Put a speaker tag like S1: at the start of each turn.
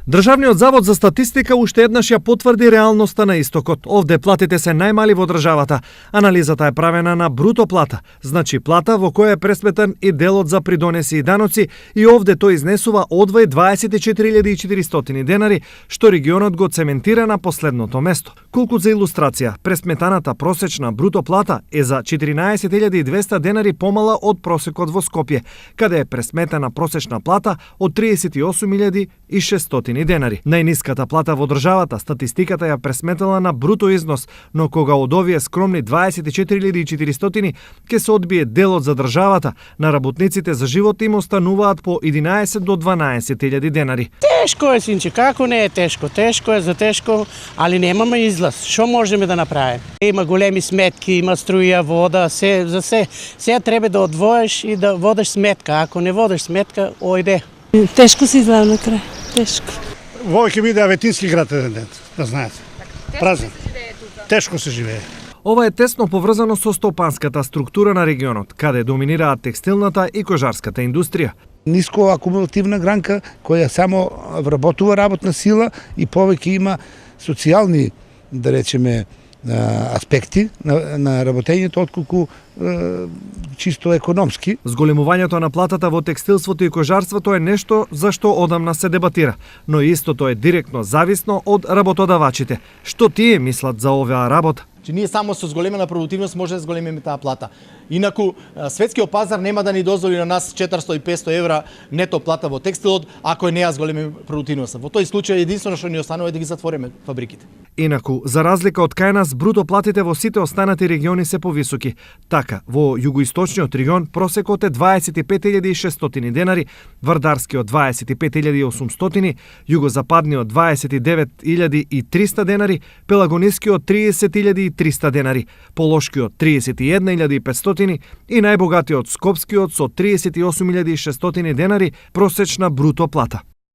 S1: Државниот завод за статистика уште еднаш ја потврди реалноста на истокот. Овде платите се најмали во државата. Анализата е правена на бруто плата, значи плата во која е пресметан и делот за придонеси и даноци, и овде тој изнесува одвој 24.400 денари, што регионот го цементира на последното место. Колку за илустрација, пресметаната просечна бруто плата е за 14.200 денари помала од просекот во Скопје, каде е пресметана просечна плата од 38.600 денари. Најниската плата во државата статистиката ја пресметала на бруто износ, но кога од овие скромни 24.400 ќе се одбие делот за државата, на работниците за живот им остануваат по 11 до 12.000 денари.
S2: Тешко е, синче, како не е тешко? Тешко е за тешко, али немаме излаз. Што можеме да направиме? Има големи сметки, има струја, вода, за се. Сега треба да одвоиш и да водиш сметка. Ако не водиш сметка, ојде.
S3: Тешко се излева на крај. Тешко.
S4: Вој ќе биде аветински град еден ден, да знаете. Празен. Тешко се живее.
S1: Ова е тесно поврзано со стопанската структура на регионот, каде доминираат текстилната и кожарската индустрија.
S5: Ниско акумулативна гранка која само вработува работна сила и повеќе има социјални, да речеме, аспекти на работењето отколку чисто економски.
S1: Зголемувањето на платата во текстилството и кожарството е нешто за што одамна се дебатира, но истото е директно зависно од работодавачите. Што тие мислат за оваа работа?
S6: Ние само со зголемена продуктивност може да зголемиме таа плата. Инаку, светскиот пазар нема да ни дозволи на нас 400 и 500 евра нето плата во текстилот, ако не ја зголемиме продуктивноста. Во тој случај единствено што ни останува е да ги затвориме фабриките.
S1: Инаку, за разлика од кај нас, бруто платите во сите останати региони се повисоки. Така, во југоисточниот регион просекот е 25.600 денари, Вардарскиот 25.800, југозападниот 29.300 денари, Пелагонискиот 30.300 денари, Полошкиот 31.500 и најбогатиот Скопскиот со 38.600 денари просечна бруто плата.